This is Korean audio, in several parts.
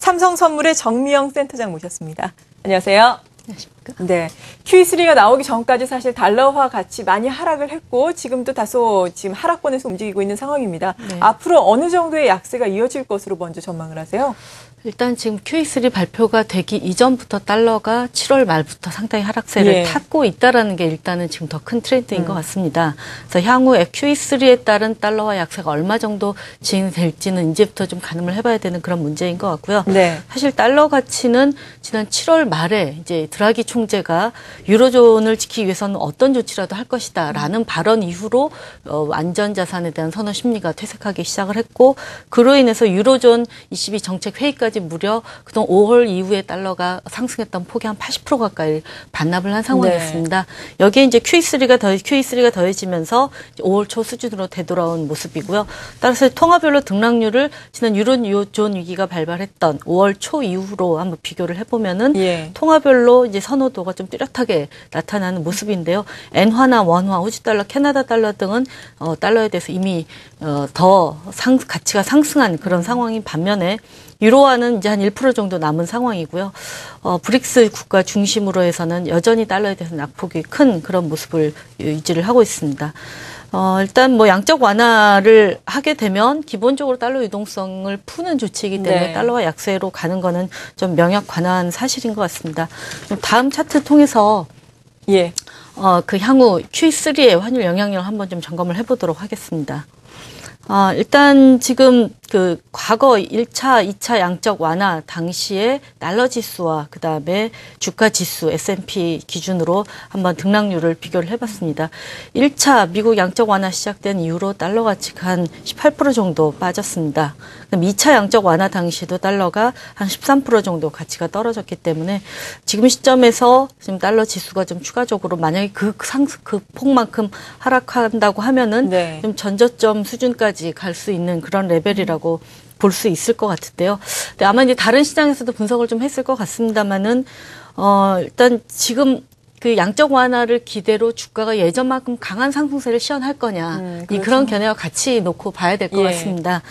삼성선물의 정미영 센터장 모셨습니다. 안녕하세요. 안녕하십니까? 네, QE3가 나오기 전까지 사실 달러화 가치 많이 하락을 했고 지금도 다소 지금 하락권에서 움직이고 있는 상황입니다. 네. 앞으로 어느 정도의 약세가 이어질 것으로 먼저 전망을 하세요? 일단 지금 QE3 발표가 되기 이전부터 달러가 7월 말부터 상당히 하락세를 탔고 있다라는 게 일단은 지금 더 큰 트렌드인 것 같습니다. 그래서 향후 QE3에 따른 달러화 약세가 얼마 정도 진행될지는 이제부터 좀 가늠을 해봐야 되는 그런 문제인 것 같고요. 네. 사실 달러 가치는 지난 7월 말에 이제 드라기 총재가 유로존을 지키기 위해서는 어떤 조치라도 할 것이다라는 발언 이후로 안전자산에 대한 선호 심리가 퇴색하기 시작을 했고 그로 인해서 유로존 22 정책 회의까지 무려 그동안 5월 이후에 달러가 상승했던 폭이 한 80% 가까이 반납을 한 상황이었습니다. 네. 여기에 이제 QE3가 더해지면서 5월 초 수준으로 되돌아온 모습이고요. 따라서 통화별로 등락률을 지난 유로존 위기가 발발했던 5월 초 이후로 한번 비교를 해보면은 통화별로 이제 선호도가 좀 뚜렷하게 나타나는 모습인데요. 엔화나 원화, 호주 달러, 캐나다 달러 등은 달러에 대해서 이미 가치가 상승한 그런 상황인 반면에 유로화는 이제 한 1% 정도 남은 상황이고요. 브릭스 국가 중심으로 해서는 여전히 달러에 대해서 낙폭이 큰 그런 모습을 유지를 하고 있습니다. 일단 뭐 양적 완화를 하게 되면 기본적으로 달러 유동성을 푸는 조치이기 때문에 달러화 약세로 가는 거는 좀 명확관한 사실인 것 같습니다. 다음 차트 통해서 그 향후 Q3의 환율 영향력을 한번 좀 점검을 해보도록 하겠습니다. 일단 지금 그 과거 1차, 2차 양적 완화 당시에 달러 지수와 그다음에 주가 지수 S&P 기준으로 한번 등락률을 비교를 해봤습니다. 1차 미국 양적 완화 시작된 이후로 달러 가치가 한 18% 정도 빠졌습니다. 그럼 2차 양적 완화 당시도 달러가 한 13% 정도 가치가 떨어졌기 때문에 지금 시점에서 지금 달러 지수가 좀 추가적으로 만약에 그 폭만큼 하락한다고 하면은 좀 전저점 수준까지 갈 수 있는 그런 레벨이라고 볼 수 있을 것 같은데요. 근데 아마 이제 다른 시장에서도 분석을 좀 했을 것 같습니다만은 일단 지금 그 양적 완화를 기대로 주가가 예전만큼 강한 상승세를 시현할 거냐 그렇죠. 그런 견해와 같이 놓고 봐야 될 것 같습니다.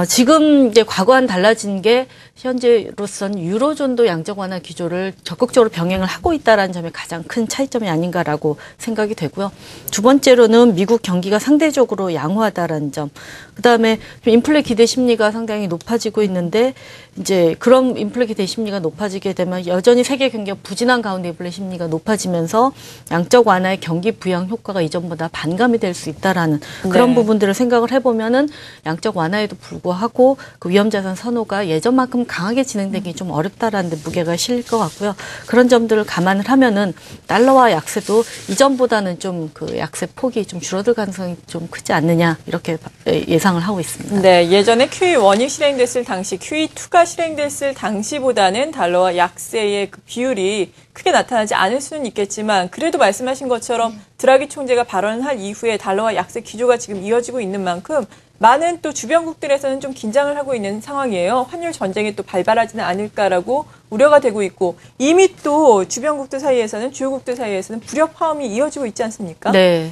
지금 이제 과거와는 달라진 게 현재로서는 유로존도 양적 완화 기조를 적극적으로 병행을 하고 있다는 점이 가장 큰 차이점이 아닌가라고 생각이 되고요. 두 번째로는 미국 경기가 상대적으로 양호하다라는 점. 그다음에 인플레 기대 심리가 상당히 높아지고 있는데 이제 그런 인플레 기대 심리가 높아지게 되면 여전히 세계 경기가 부진한 가운데 인플레 심리가 높아지면서 양적 완화의 경기 부양 효과가 이전보다 반감이 될 수 있다라는 그런 부분들을 생각을 해보면은 양적 완화에도 불구하고 그 위험자산 선호가 예전만큼 강하게 진행되기 좀 어렵다라는 데 무게가 실릴 것 같고요. 그런 점들을 감안을 하면은 달러화 약세도 이전보다는 좀 그 약세 폭이 좀 줄어들 가능성이 좀 크지 않느냐 이렇게 예상을 하고 있습니다. 네, 예전에 QE1이 실행됐을 당시, QE2가 실행됐을 당시보다는 달러화 약세의 그 비율이 크게 나타나지 않을 수는 있겠지만 그래도 말씀하신 것처럼 드라기 총재가 발언을 한 이후에 달러화 약세 기조가 지금 이어지고 있는 만큼 많은 또 주변국들에서는 좀 긴장을 하고 있는 상황이에요. 환율 전쟁이 또 발발하지는 않을까라고 우려가 되고 있고 이미 또 주변국들 사이에서는 주요국들 사이에서는 불협 화음이 이어지고 있지 않습니까? 네.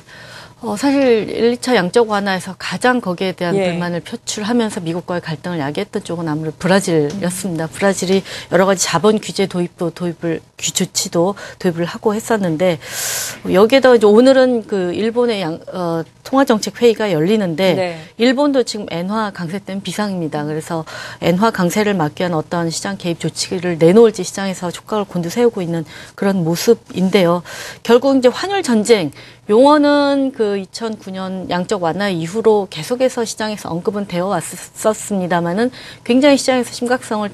사실 1, 2차 양적 완화에서 가장 거기에 대한 불만을 표출하면서 미국과의 갈등을 야기했던 쪽은 아무래도 브라질이었습니다. 브라질이 여러 가지 자본 규제 조치도 도입을 하고 했었는데 여기에다 이제 오늘은 그 일본의 통화정책 회의가 열리는데 일본도 지금 엔화 강세 때문에 비상입니다. 그래서 엔화 강세를 막기 위한 어떤 시장 개입 조치를 내놓을지 시장에서 촉각을 곤두세우고 있는 그런 모습인데요. 결국 이제 환율 전쟁 용어는 그 2009년 양적 완화 이후로 계속해서 시장에서 언급은 되어 왔었습니다만은 굉장히 시장에서 심각성을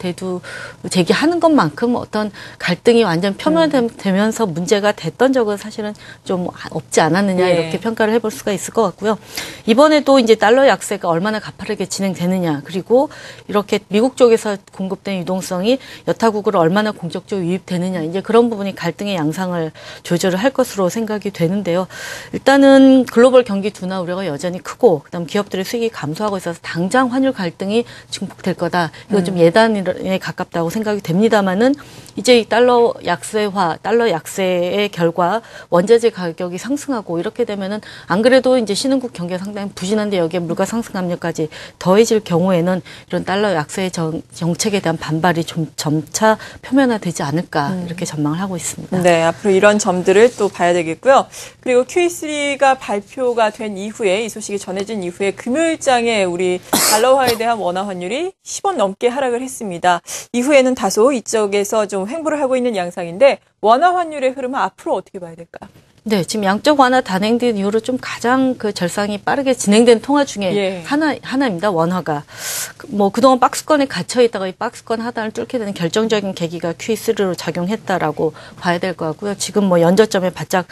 제기하는 것만큼 어떤 갈등이 완전 표면되면서 문제가 됐던 적은 사실은 좀 없지 않았느냐 이렇게 평가를 해볼 수가 있을 것 같고요. 이번에도 이제 달러 약세가 얼마나 가파르게 진행되느냐 그리고 이렇게 미국 쪽에서 공급된 유동성이 여타국으로 얼마나 공격적으로 유입되느냐 이제 그런 부분이 갈등의 양상을 조절을 할 것으로 생각이 되는데요. 일단은 글로벌 경기 둔화 우려가 여전히 크고 그다음 기업들의 수익이 감소하고 있어서 당장 환율 갈등이 증폭될 거다. 이건 좀 예단에 가깝다고 생각이 됩니다만은 이제 이 달러 약세화, 달러 약세의 결과 원자재 가격이 상승하고 이렇게 되면은 안 그래도 이제 신흥국 경기가 상당히 부진한데 여기에 물가 상승 압력까지 더해질 경우에는 이런 달러 약세의 정책에 대한 반발이 좀 점차 표면화되지 않을까 이렇게 전망을 하고 있습니다. 네, 앞으로 이런 점들을 또 봐야 되겠고요. 그리고 QE3가 발표가 된 이후에 이 소식이 전해진 이후에 금요일장에 우리 달러화에 대한 원화 환율이 10원 넘게 하락을 했습니다. 이후에는 다소 이쪽에서 좀 횡보를 하고 있는 양상인데 원화 환율의 흐름은 앞으로 어떻게 봐야 될까요? 네, 지금 양적 완화 단행된 이후로 좀 가장 그 절상이 빠르게 진행된 통화 중에 하나입니다. 원화가. 뭐 그동안 박스권에 갇혀 있다가 이 박스권 하단을 뚫게 되는 결정적인 계기가 QE3로 작용했다라고 봐야 될 것 같고요. 지금 뭐 연저점에 바짝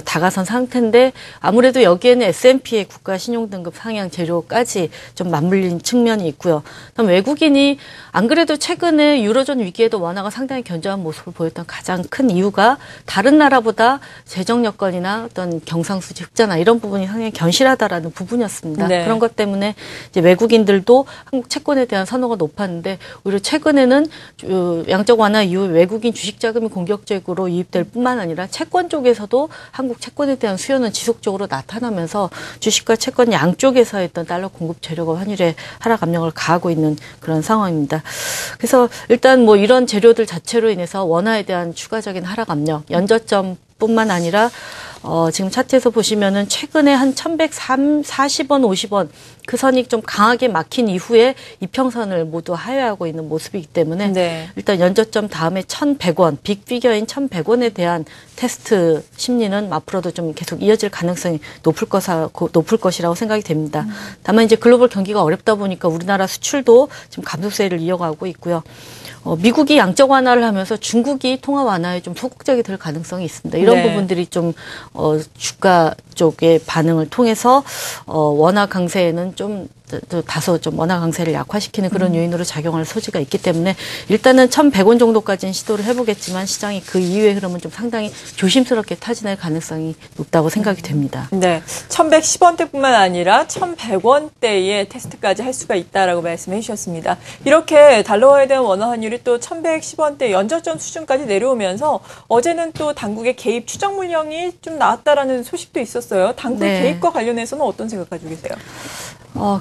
다가선 상태인데 아무래도 여기에는 S&P의 국가 신용등급 상향 재료까지 좀 맞물린 측면이 있고요. 그다음 외국인이 안 그래도 최근에 유로존 위기에도 원화가 상당히 견조한 모습을 보였던 가장 큰 이유가 다른 나라보다 재정 여건이나 어떤 경상수지 흑자나 이런 부분이 상당히 견실하다라는 부분이었습니다. 네. 그런 것 때문에 이제 외국인들도 한국 채권에 대한 선호가 높았는데 오히려 최근에는 양적 완화 이후 외국인 주식 자금이 공격적으로 유입될 뿐만 아니라 채권 쪽에서도 한국 채권에 대한 수요는 지속적으로 나타나면서 주식과 채권 양쪽에서 했던 달러 공급 재료가 환율에 하락 압력을 가하고 있는 그런 상황입니다. 그래서 일단 뭐 이런 재료들 자체로 인해서 원화에 대한 추가적인 하락 압력, 연저점 뿐만 아니라 지금 차트에서 보시면은 최근에 한 1140원, 50원 그 선이 좀 강하게 막힌 이후에 이평선을 모두 하회하고 있는 모습이기 때문에 일단 연저점 다음에 1,100원, 빅피겨인 1,100원에 대한 테스트 심리는 앞으로도 좀 계속 이어질 가능성이 높을 것이라고 생각이 됩니다. 다만 이제 글로벌 경기가 어렵다 보니까 우리나라 수출도 지금 감소세를 이어가고 있고요. 미국이 양적 완화를 하면서 중국이 통화 완화에 좀 소극적이 될 가능성이 있습니다. 이런 부분들이 좀 주가 쪽의 반응을 통해서 원화 강세에는 좀 다소 좀 원화 강세를 약화시키는 그런 요인으로 작용할 소지가 있기 때문에 일단은 1,100원 정도까지는 시도를 해보겠지만 시장이 그 이후의 흐름은 좀 상당히 조심스럽게 타진할 가능성이 높다고 생각이 됩니다. 네, 1,110원대뿐만 아니라 1,100원대의 테스트까지 할 수가 있다라고 말씀해 주셨습니다. 이렇게 달러화에 대한 원화 환율이 또 1,110원대 연저점 수준까지 내려오면서 어제는 또 당국의 개입 추적 물량이 좀 나왔다라는 소식도 있었어요. 당국의 개입과 관련해서는 어떤 생각 가지고 계세요?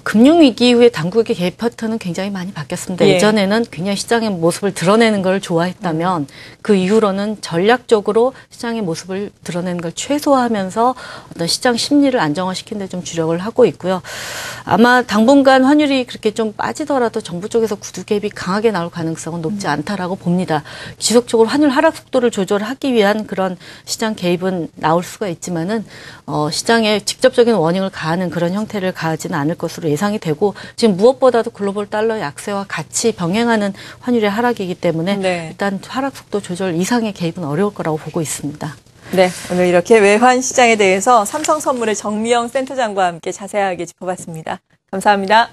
금융위기 이후에 당국의 개입 패턴은 굉장히 많이 바뀌었습니다. 예전에는 굉장히 시장의 모습을 드러내는 걸 좋아했다면 그 이후로는 전략적으로 시장의 모습을 드러내는 걸 최소화하면서 어떤 시장 심리를 안정화시키는 데 좀 주력을 하고 있고요. 아마 당분간 환율이 그렇게 좀 빠지더라도 정부 쪽에서 구두 개입이 강하게 나올 가능성은 높지 않다라고 봅니다. 지속적으로 환율 하락 속도를 조절하기 위한 그런 시장 개입은 나올 수가 있지만은 시장에 직접적인 워닝을 가하는 그런 형태를 가하지는 않을 것으로 예상이 되고 지금 무엇보다도 글로벌 달러 약세와 같이 병행하는 환율의 하락이기 때문에 일단 하락 속도 조절 이상의 개입은 어려울 거라고 보고 있습니다. 네, 오늘 이렇게 외환 시장에 대해서 삼성선물의 정미영 센터장과 함께 자세하게 짚어봤습니다. 감사합니다.